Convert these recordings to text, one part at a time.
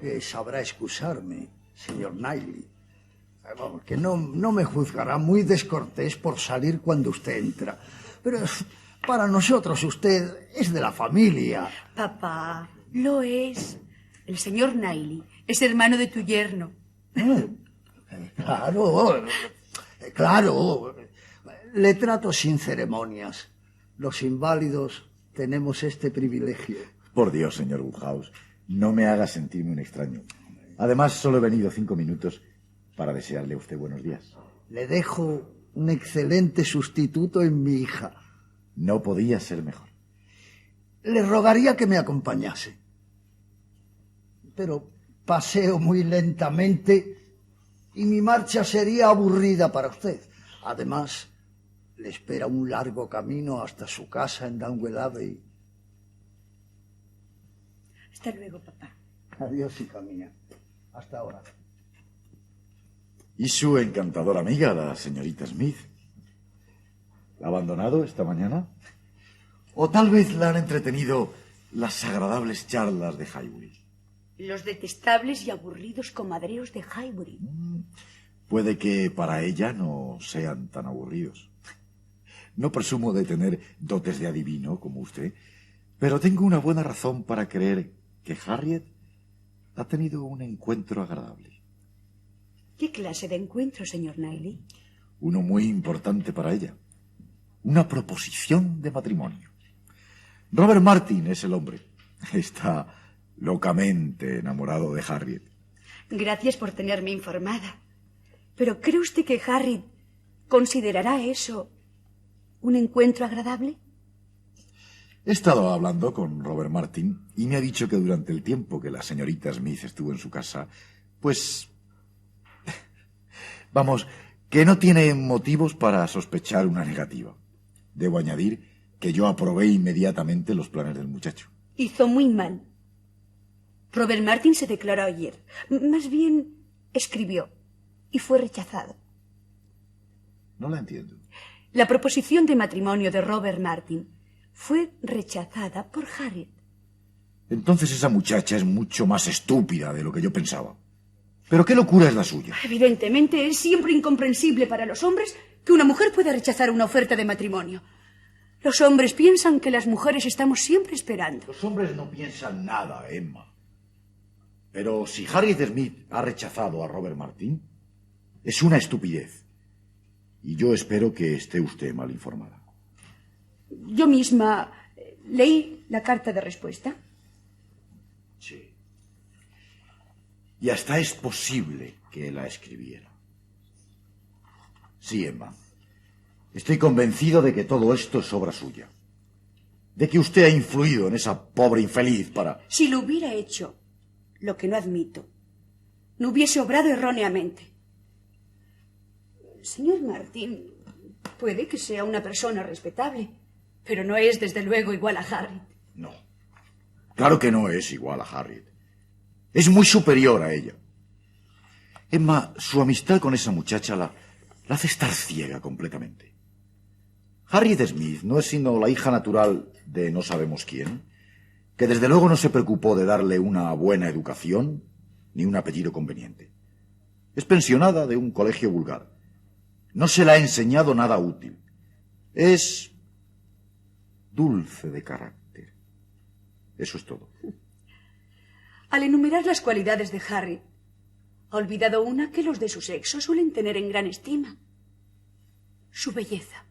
que sabrá excusarme, señor Knightley. Vamos, que no me juzgará muy descortés por salir cuando usted entra. Pero para nosotros usted es de la familia. Papá, lo es. El señor Knightley es hermano de tu yerno. Claro. Le trato sin ceremonias. Los inválidos tenemos este privilegio. Por Dios, señor Wouters, no me haga sentirme un extraño. Además, solo he venido 5 minutos para desearle a usted buenos días. Le dejo un excelente sustituto en mi hija. No podía ser mejor. Le rogaría que me acompañase. Pero paseo muy lentamente y mi marcha sería aburrida para usted. Además, le espera un largo camino hasta su casa en Downwell Abbey. Hasta luego, papá. Adiós, hija mía. Hasta ahora. ¿Y su encantadora amiga, la señorita Smith? ¿La ha abandonado esta mañana? ¿O tal vez la han entretenido las agradables charlas de Highbury? Los detestables y aburridos comadreos de Highbury. Puede que para ella no sean tan aburridos. No presumo de tener dotes de adivino como usted, pero tengo una buena razón para creer que Harriet ha tenido un encuentro agradable. ¿Qué clase de encuentro, señor Knightley? Uno muy importante para ella. Una proposición de matrimonio. Robert Martin es el hombre. Está locamente enamorado de Harriet. Gracias por tenerme informada. ¿Pero cree usted que Harriet considerará eso un encuentro agradable? He estado hablando con Robert Martin y me ha dicho que durante el tiempo que la señorita Smith estuvo en su casa, pues... vamos, que no tiene motivos para sospechar una negativa. Debo añadir que yo aprobé inmediatamente los planes del muchacho. Hizo muy mal. Robert Martin se declaró ayer. Más bien, escribió y fue rechazado. No la entiendo. La proposición de matrimonio de Robert Martin fue rechazada por Harriet. Entonces esa muchacha es mucho más estúpida de lo que yo pensaba. ¿Pero qué locura es la suya? Evidentemente, es siempre incomprensible para los hombres que una mujer pueda rechazar una oferta de matrimonio. Los hombres piensan que las mujeres estamos siempre esperando. Los hombres no piensan nada, Emma. Pero si Harriet Smith ha rechazado a Robert Martin, es una estupidez. Y yo espero que esté usted mal informada. Yo misma leí la carta de respuesta. Sí. Y hasta es posible que la escribiera. Sí, Emma. Estoy convencido de que todo esto es obra suya. De que usted ha influido en esa pobre infeliz para... Si lo hubiera hecho, lo que no admito, no hubiese obrado erróneamente. Señor Martin, puede que sea una persona respetable, pero no es, desde luego, igual a Harriet. No. Claro que no es igual a Harriet. Es muy superior a ella. Emma, su amistad con esa muchacha la hace estar ciega completamente. Harriet Smith no es sino la hija natural de no sabemos quién, que desde luego no se preocupó de darle una buena educación ni un apellido conveniente. Es pensionada de un colegio vulgar. No se le ha enseñado nada útil. Es dulce de carácter. Eso es todo. Al enumerar las cualidades de Harriet, ha olvidado una que los de su sexo suelen tener en gran estima: su belleza.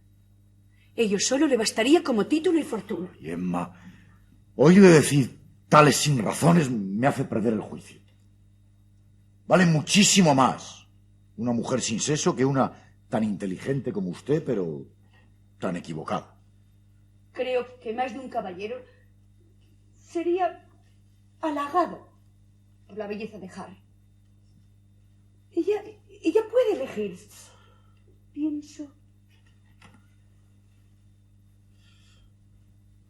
Ello solo le bastaría como título y fortuna. Y Emma, oírle decir tales sin razones me hace perder el juicio. Vale muchísimo más una mujer sin sexo que una tan inteligente como usted, pero tan equivocada. Creo que más de un caballero sería halagado por la belleza de Harriet. Ella puede elegir. Pienso.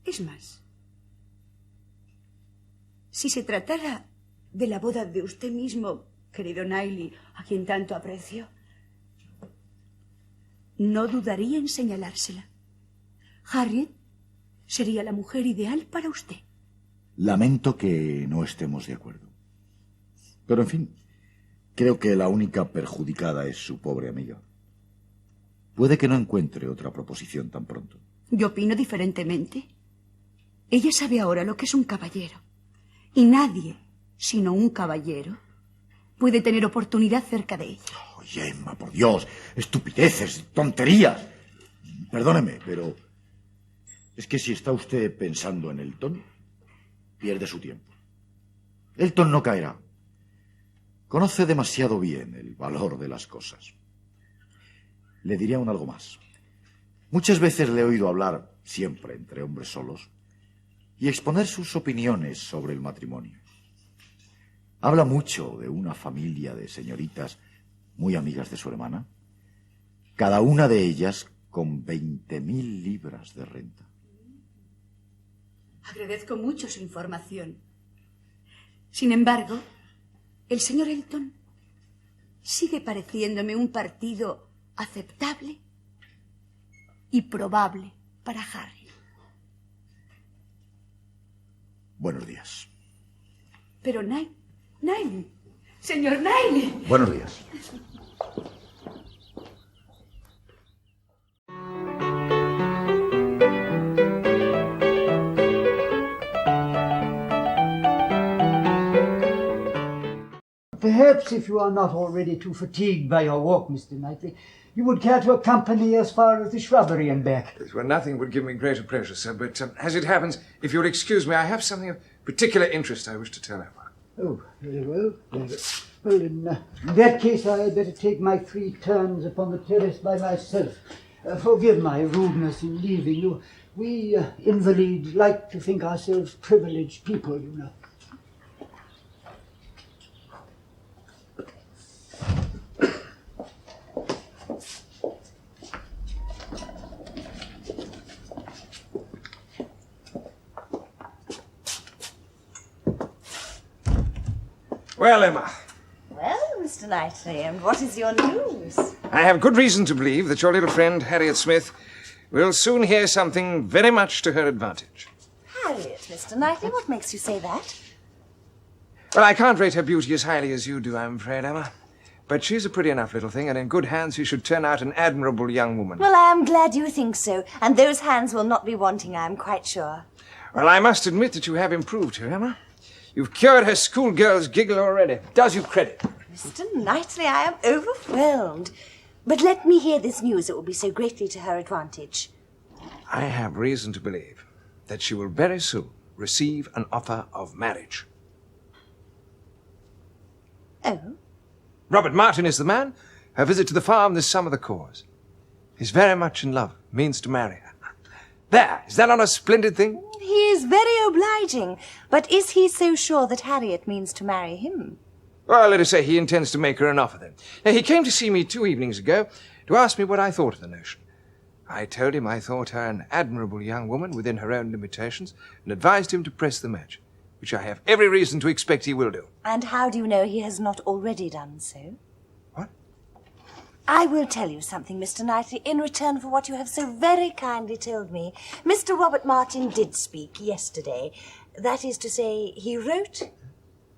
Es más, si se tratara de la boda de usted mismo, querido Knightley, a quien tanto aprecio, no dudaría en señalársela. Harriet sería la mujer ideal para usted. Lamento que no estemos de acuerdo. Pero, en fin, creo que la única perjudicada es su pobre amiga. Puede que no encuentre otra proposición tan pronto. Yo opino diferentemente. Ella sabe ahora lo que es un caballero. Y nadie, sino un caballero, puede tener oportunidad cerca de ella. Oye, Emma, por Dios, estupideces, tonterías. Perdóneme, pero es que si está usted pensando en Elton, pierde su tiempo. Elton no caerá. Conoce demasiado bien el valor de las cosas. Le diré aún algo más. Muchas veces le he oído hablar, siempre entre hombres solos, y exponer sus opiniones sobre el matrimonio. Habla mucho de una familia de señoritas muy amigas de su hermana, cada una de ellas con 20.000 libras de renta. Agradezco mucho su información. Sin embargo, el señor Elton sigue pareciéndome un partido aceptable y probable para Harry. Buenos días. Pero Knightley, señor Knightley. Buenos días. Perhaps if you are not already too fatigued by your walk, Mr. Knightley, you would care to accompany as far as the shrubbery and back. Well, nothing would give me greater pleasure, sir, but as it happens, if you'll excuse me, I have something of particular interest I wish to tell Emma. Oh, very well. Well, in that case, I had better take my 3 turns upon the terrace by myself. Forgive my rudeness in leaving you. We invalids like to think ourselves privileged people, you know. Well, Emma. Well, Mr. Knightley, and what is your news? I have good reason to believe that your little friend, Harriet Smith, will soon hear something very much to her advantage. Harriet, Mr. Knightley, what makes you say that? Well, I can't rate her beauty as highly as you do, I'm afraid, Emma. But she's a pretty enough little thing, and in good hands she should turn out an admirable young woman. Well, I am glad you think so, and those hands will not be wanting, I am quite sure. Well, I must admit that you have improved her, Emma. You've cured her schoolgirl's giggle already. Does you credit. Mr. Knightley, I am overwhelmed. But let me hear this news that will be so greatly to her advantage. I have reason to believe that she will very soon receive an offer of marriage. Oh? Robert Martin is the man. Her visit to the farm this summer the cause. He's very much in love, means to marry her. There, is that not a splendid thing? He is very obliging, but is he so sure that Harriet means to marry him? Well, let us say he intends to make her an offer then. Now, he came to see me 2 evenings ago to ask me what I thought of the notion. I told him I thought her an admirable young woman within her own limitations and advised him to press the match, which I have every reason to expect he will do. And how do you know he has not already done so? What? I will tell you something, Mr. Knightley, in return for what you have so very kindly told me. Mr. Robert Martin did speak yesterday. That is to say, he wrote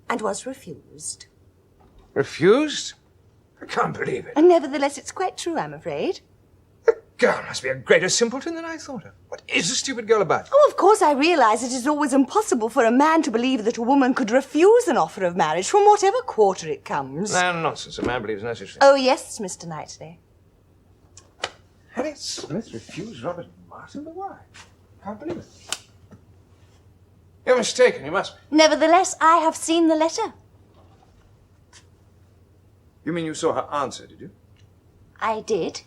and was refused. Refused? I can't believe it. And nevertheless, it's quite true, I'm afraid. The girl must be a greater simpleton than I thought her. What is a stupid girl about? Oh, of course I realize it is always impossible for a man to believe that a woman could refuse an offer of marriage from whatever quarter it comes. No, nonsense. A man believes no such thing. Oh, yes, Mr. Knightley. Harriet Smith refused Robert Martin, but why? Can't believe it. You're mistaken, you must be. Nevertheless, I have seen the letter. You mean you saw her answer, did you? I did.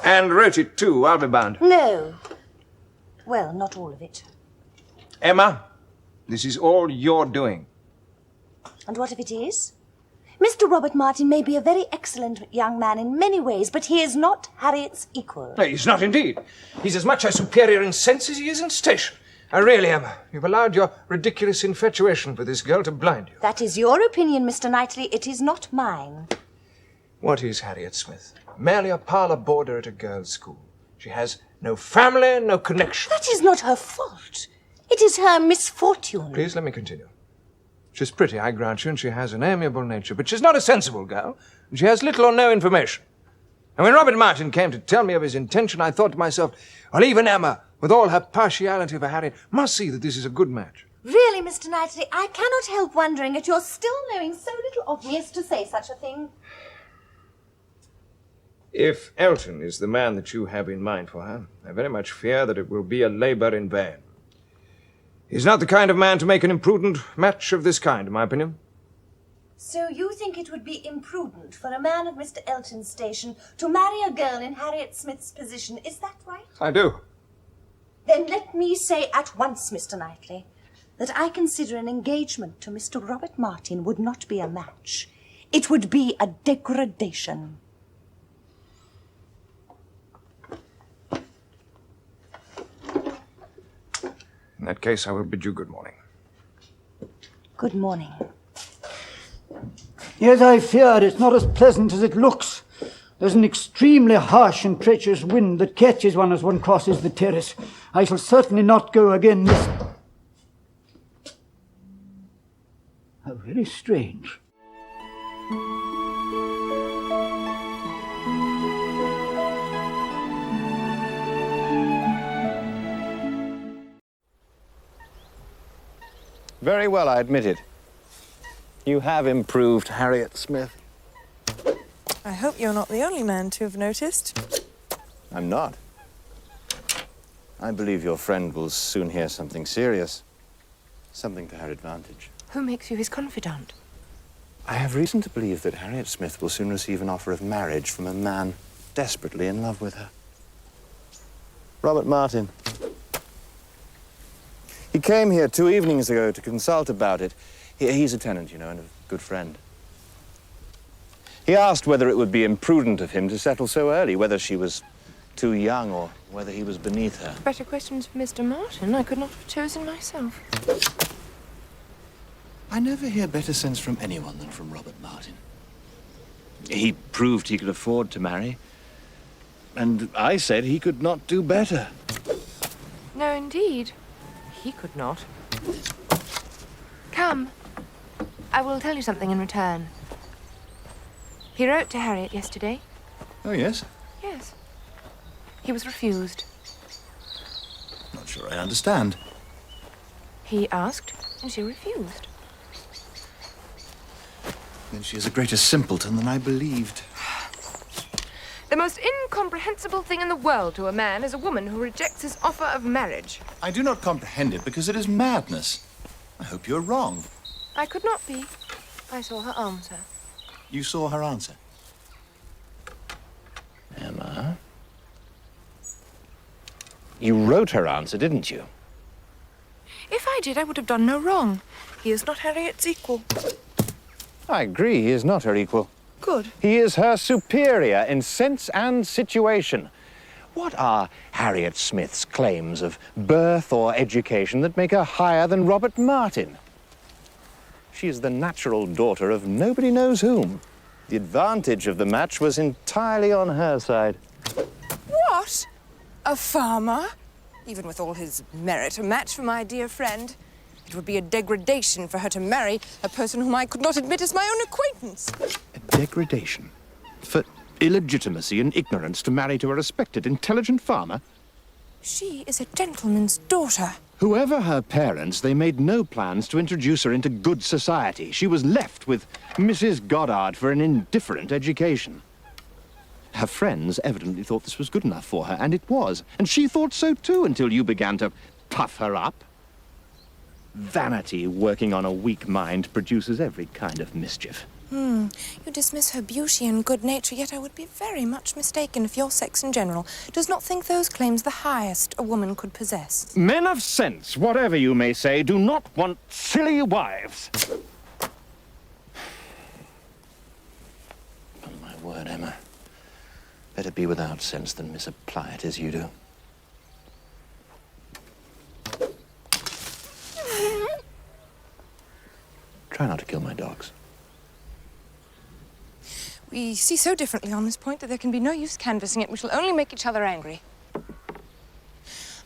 And wrote it too, I'll be bound. No. Well, not all of it. Emma, this is all you're doing. And what if it is? Mr. Robert Martin may be a very excellent young man in many ways, but he is not Harriet's equal. No, he's not indeed. He's as much her superior in sense as he is in station. Really, Emma, you've allowed your ridiculous infatuation for this girl to blind you. That is your opinion, Mr. Knightley. It is not mine. What is Harriet Smith? Merely a parlour boarder at a girls' school. She has no family, no connection. That is not her fault. It is her misfortune. Please let me continue. She's pretty, I grant you, and she has an amiable nature, but she's not a sensible girl, and she has little or no information. And when Robert Martin came to tell me of his intention, I thought to myself, well, even Emma, with all her partiality for Harriet, must see that this is a good match. Really, Mr. Knightley, I cannot help wondering at your still knowing so little of me as to say such a thing. If Elton is the man that you have in mind for her, I very much fear that it will be a labour in vain. He's not the kind of man to make an imprudent match of this kind, in my opinion. So you think it would be imprudent for a man of Mr. Elton's station to marry a girl in Harriet Smith's position, is that right? I do. Then let me say at once, Mr. Knightley, that I consider an engagement to Mr. Robert Martin would not be a match. It would be a degradation. In that case, I will bid you good morning. Good morning. Yes, I fear it's not as pleasant as it looks. There's an extremely harsh and treacherous wind that catches one as one crosses the terrace. I shall certainly not go again this... How very strange. Very well, I admit it. You have improved, Harriet Smith. I hope you're not the only man to have noticed. I'm not. I believe your friend will soon hear something serious. Something to her advantage. Who makes you his confidant? I have reason to believe that Harriet Smith will soon receive an offer of marriage from a man desperately in love with her. Robert Martin. He came here 2 evenings ago to consult about it. He's a tenant, you know, and a good friend. He asked whether it would be imprudent of him to settle so early, whether she was too young or whether he was beneath her. Better questions for Mr. Martin. I could not have chosen myself. I never hear better sense from anyone than from Robert Martin. He proved he could afford to marry, and I said he could not do better. No, indeed. He could not. Come. I will tell you something in return. He wrote to Harriet yesterday. Oh, yes? Yes. He was refused. Not sure I understand. He asked, and she refused. Then she is a greater simpleton than I believed. The most incomprehensible thing in the world to a man is a woman who rejects his offer of marriage. I do not comprehend it because it is madness. I hope you're wrong. I could not be. I saw her answer. You saw her answer? Emma? You wrote her answer, didn't you? If I did, I would have done no wrong. He is not Harriet's equal. I agree, he is not her equal. Good. He is her superior in sense and situation. What are Harriet Smith's claims of birth or education that make her higher than Robert Martin? She is the natural daughter of nobody knows whom. The advantage of the match was entirely on her side. What? A farmer? Even with all his merit, a match for my dear friend. It would be a degradation for her to marry a person whom I could not admit as my own acquaintance. A degradation? For illegitimacy and ignorance to marry to a respected, intelligent farmer? She is a gentleman's daughter. Whoever her parents, they made no plans to introduce her into good society. She was left with Mrs. Goddard for an indifferent education. Her friends evidently thought this was good enough for her, and it was. And she thought so too until you began to puff her up. Vanity working on a weak mind produces every kind of mischief. You dismiss her beauty and good nature, yet I would be very much mistaken if your sex in general does not think those claims the highest a woman could possess. Men of sense, whatever you may say, do not want silly wives. On my word, Emma. Better be without sense than misapply it as you do. Try not to kill my dogs. We see so differently on this point that there can be no use canvassing it. We shall only make each other angry.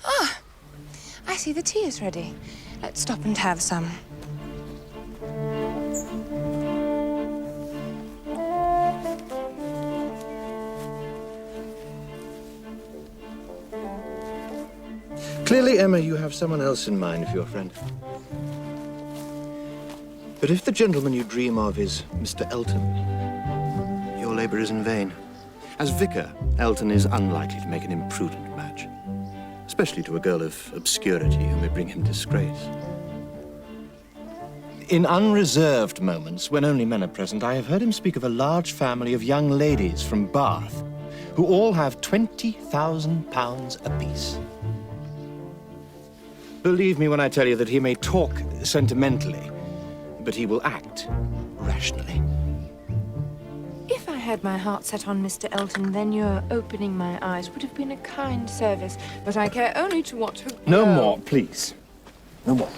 Ah, I see the tea is ready. Let's stop and have some. Clearly, Emma, you have someone else in mind for your friend. But if the gentleman you dream of is Mr. Elton, your labour is in vain. As vicar, Elton is unlikely to make an imprudent match, especially to a girl of obscurity who may bring him disgrace. In unreserved moments, when only men are present, I have heard him speak of a large family of young ladies from Bath who all have £20,000 apiece. Believe me when I tell you that he may talk sentimentally, but he will act rationally. If I had my heart set on Mr. Elton, then your opening my eyes would have been a kind service. But I care only to watch her grow. No more, please. No more.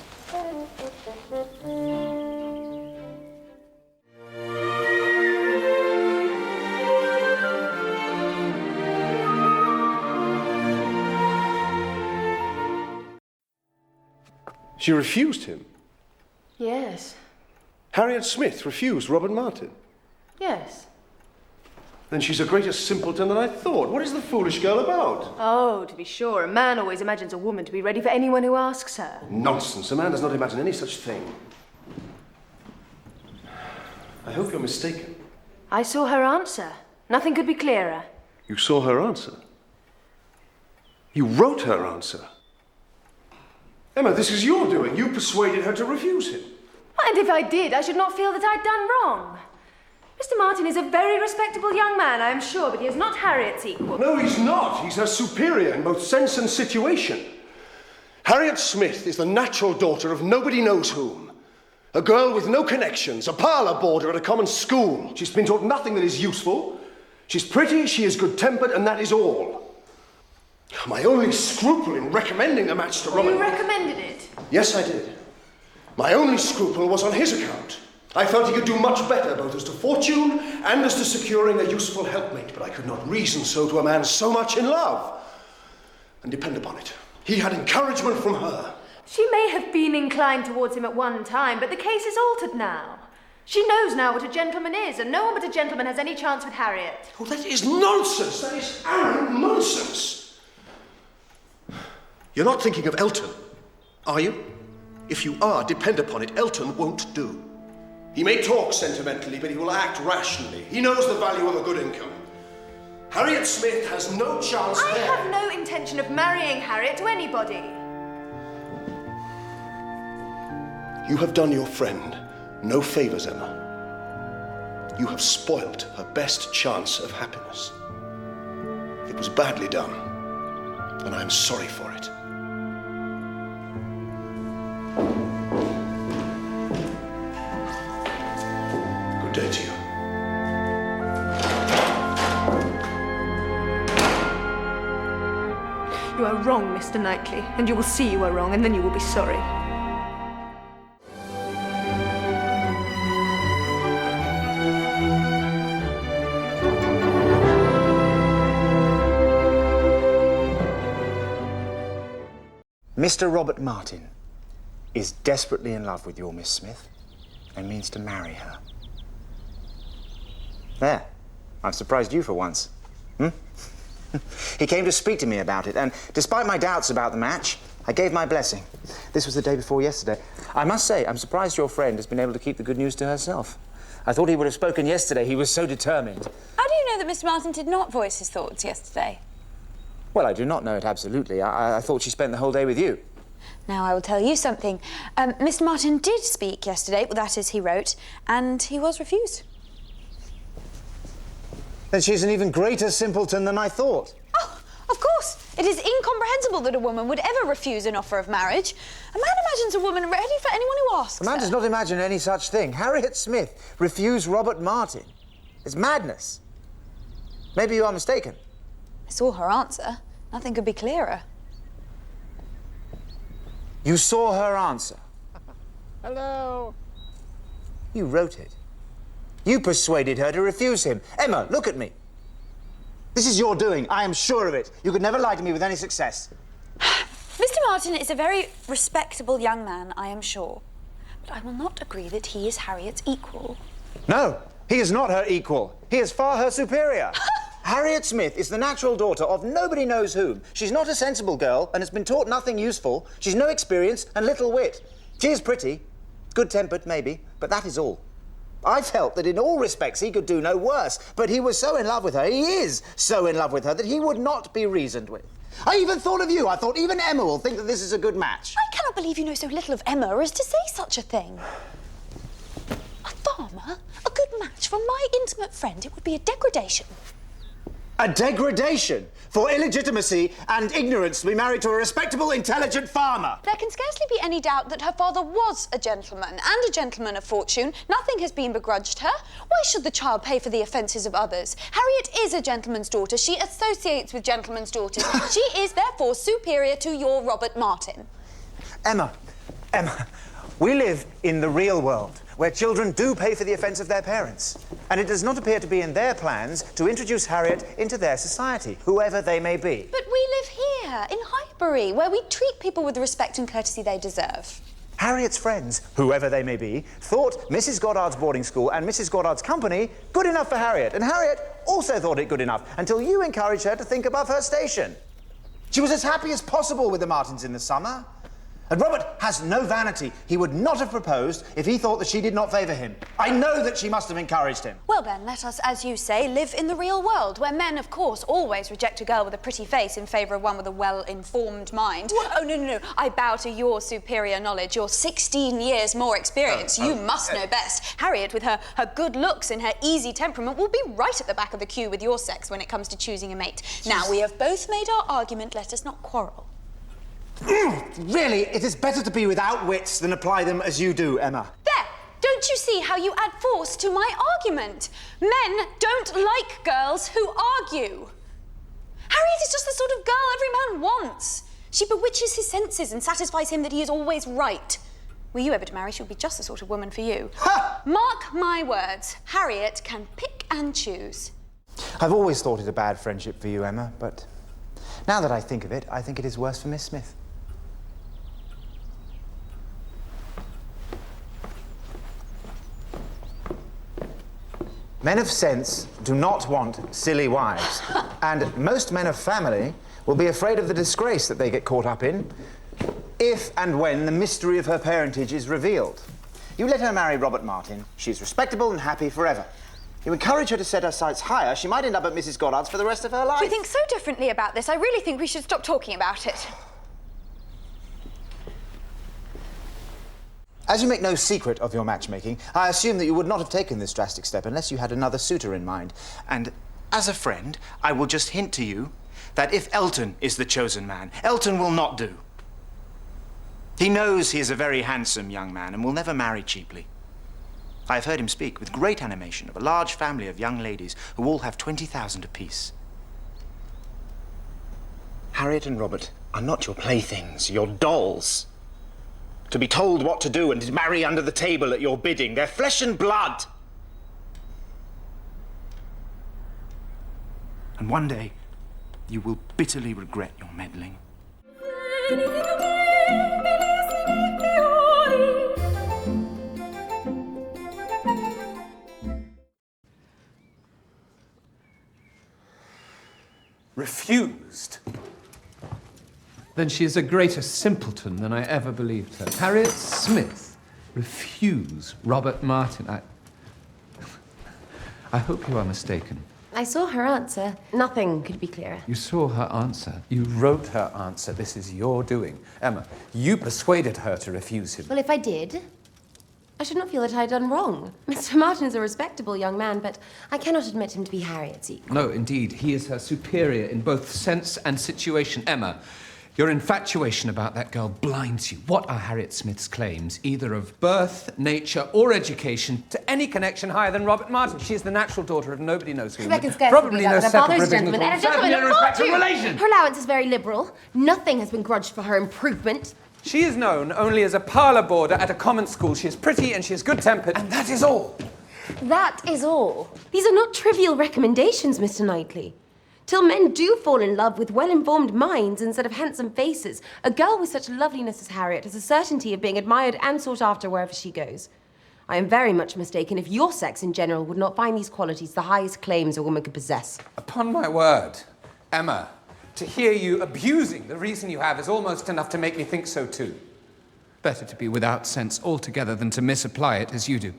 She refused him. Yes. Harriet Smith refused Robert Martin. Yes. Then she's a greater simpleton than I thought. What is the foolish girl about? Oh, to be sure. A man always imagines a woman to be ready for anyone who asks her. Nonsense. A man does not imagine any such thing. I hope you're mistaken. I saw her answer. Nothing could be clearer. You saw her answer? You wrote her answer? Emma, this is your doing. You persuaded her to refuse him. And if I did, I should not feel that I'd done wrong. Mr. Martin is a very respectable young man, I am sure, but he is not Harriet's equal. No, he's not. He's her superior in both sense and situation. Harriet Smith is the natural daughter of nobody knows whom. A girl with no connections, a parlour boarder at a common school. She's been taught nothing that is useful. She's pretty, she is good-tempered, and that is all. My only scruple in recommending the match to Robert... You recommended it? Yes, I did. My only scruple was on his account. I felt he could do much better, both as to fortune and as to securing a useful helpmate, but I could not reason so to a man so much in love. And depend upon it, he had encouragement from her. She may have been inclined towards him at one time, but the case is altered now. She knows now what a gentleman is, and no one but a gentleman has any chance with Harriet. Oh, that is nonsense! That is arrant nonsense! You're not thinking of Elton, are you? If you are, depend upon it, Elton won't do. He may talk sentimentally, but he will act rationally. He knows the value of a good income. Harriet Smith has no chance I there. have no intention of marrying Harriet to anybody. You have done your friend no favours, Emma. You have spoilt her best chance of happiness. It was badly done, and I am sorry for it. Good day to you. You are wrong, Mr. Knightley, and you will see you are wrong, and then you will be sorry. Mr. Robert Martin is desperately in love with your Miss Smith and means to marry her. There. I've surprised you for once. He came to speak to me about it, and despite my doubts about the match, I gave my blessing. This was the day before yesterday. I must say, I'm surprised your friend has been able to keep the good news to herself. I thought he would have spoken yesterday. He was so determined. How do you know that Mr. Martin did not voice his thoughts yesterday? Well, I do not know it absolutely. I thought she spent the whole day with you. Now, I will tell you something. Mr. Martin did speak yesterday, well, that is, he wrote, and he was refused. Then she's an even greater simpleton than I thought. Oh, of course. It is incomprehensible that a woman would ever refuse an offer of marriage. A man imagines a woman ready for anyone who asks A man does not imagine any such thing. Harriet Smith refused Robert Martin. It's madness. Maybe you are mistaken. I saw her answer. Nothing could be clearer. You saw her answer? Hello. You wrote it. You persuaded her to refuse him. Emma, look at me. This is your doing. I am sure of it. You could never lie to me with any success. Mr. Martin is a very respectable young man, I am sure. But I will not agree that he is Harriet's equal. No, he is not her equal. He is far her superior. Harriet Smith is the natural daughter of nobody knows whom. She's not a sensible girl and has been taught nothing useful. She's no experience and little wit. She is pretty, good-tempered maybe, but that is all. I felt that in all respects he could do no worse, but he was so in love with her, he is so in love with her, that he would not be reasoned with. I even thought of you. I thought even Emma will think that this is a good match. I cannot believe you know so little of Emma as to say such a thing. A farmer? A good match for my intimate friend? It would be a degradation. A degradation for illegitimacy and ignorance to be married to a respectable, intelligent farmer. There can scarcely be any doubt that her father was a gentleman, and a gentleman of fortune. Nothing has been begrudged her. Why should the child pay for the offences of others? Harriet is a gentleman's daughter. She associates with gentlemen's daughters. She is, therefore, superior to your Robert Martin. Emma, we live in the real world, where children do pay for the offence of their parents. And it does not appear to be in their plans to introduce Harriet into their society, whoever they may be. But we live here, in Highbury, where we treat people with the respect and courtesy they deserve. Harriet's friends, whoever they may be, thought Mrs. Goddard's boarding school and Mrs. Goddard's company good enough for Harriet. And Harriet also thought it good enough, until you encouraged her to think above her station. She was as happy as possible with the Martins in the summer. And Robert has no vanity. He would not have proposed if he thought that she did not favour him. I know that she must have encouraged him. Well then, let us, as you say, live in the real world, where men, of course, always reject a girl with a pretty face in favour of one with a well-informed mind. What? Oh, no. I bow to your superior knowledge, your 16 years more experience. You must know best. Harriet, with her good looks and her easy temperament, will be right at the back of the queue with your sex when it comes to choosing a mate. Now, we have both made our argument. Let us not quarrel. Really, it is better to be without wits than apply them as you do, Emma. There! Don't you see how you add force to my argument? Men don't like girls who argue. Harriet is just the sort of girl every man wants. She bewitches his senses and satisfies him that he is always right. Were you ever to marry, she would be just the sort of woman for you. Ha! Mark my words, Harriet can pick and choose. I've always thought it a bad friendship for you, Emma, but now that I think of it, I think it is worse for Miss Smith. Men of sense do not want silly wives, and most men of family will be afraid of the disgrace that they get caught up in if and when the mystery of her parentage is revealed. You let her marry Robert Martin, she's respectable and happy forever. You encourage her to set her sights higher, she might end up at Mrs. Goddard's for the rest of her life. We think so differently about this. I really think we should stop talking about it. As you make no secret of your matchmaking, I assume that you would not have taken this drastic step unless you had another suitor in mind. And as a friend, I will just hint to you that if Elton is the chosen man, Elton will not do. He knows he is a very handsome young man and will never marry cheaply. I have heard him speak with great animation of a large family of young ladies who all have 20,000 apiece. Harriet and Robert are not your playthings, your dolls. To be told what to do and to marry under the table at your bidding. They're flesh and blood. And one day, you will bitterly regret your meddling. Refused? Then she is a greater simpleton than I ever believed her. Harriet Smith refuse Robert Martin. I hope you are mistaken. I saw her answer. Nothing could be clearer. You saw her answer. You wrote her answer. This is your doing. Emma, you persuaded her to refuse him. Well, if I did, I should not feel that I had done wrong. Mr. Martin is a respectable young man, but I cannot admit him to be Harriet's equal. No, indeed. He is her superior in both sense and situation. Emma, your infatuation about that girl blinds you. What are Harriet Smith's claims, either of birth, nature, or education, to any connection higher than Robert Martin? She is the natural daughter of nobody knows whom. Probably no separate provision at all. Certainly no respectable relation. Her allowance is very liberal. Nothing has been grudged for her improvement. She is known only as a parlour boarder at a common school. She is pretty and she is good-tempered, and that is all. That is all. These are not trivial recommendations, Mr. Knightley. Till men do fall in love with well-informed minds instead of handsome faces, a girl with such loveliness as Harriet has a certainty of being admired and sought after wherever she goes. I am very much mistaken if your sex in general would not find these qualities the highest claims a woman could possess. Upon my word, Emma, to hear you abusing the reason you have is almost enough to make me think so too. Better to be without sense altogether than to misapply it as you do.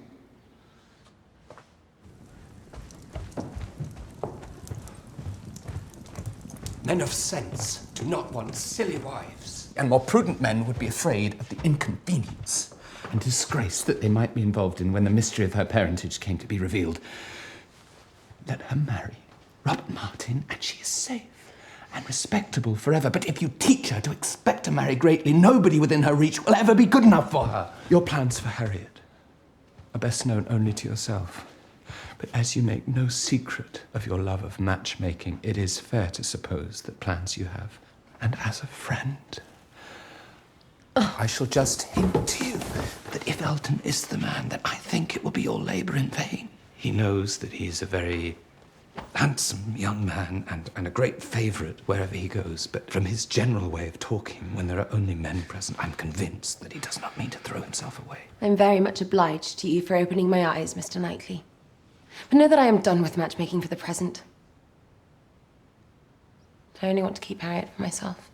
Men of sense do not want silly wives, and more prudent men would be afraid of the inconvenience and disgrace that they might be involved in when the mystery of her parentage came to be revealed. Let her marry Robert Martin, and she is safe and respectable forever. But if you teach her to expect to marry greatly, nobody within her reach will ever be good enough for her. Your plans for Harriet are best known only to yourself. But as you make no secret of your love of matchmaking, it is fair to suppose that plans you have. And as a friend, I shall just hint to you that if Elton is the man, then I think it will be all labour in vain. He knows that he's a very handsome young man and a great favourite wherever he goes, but from his general way of talking, when there are only men present, I'm convinced that he does not mean to throw himself away. I'm very much obliged to you for opening my eyes, Mr. Knightley. But know that I am done with matchmaking for the present. I only want to keep Harriet for myself.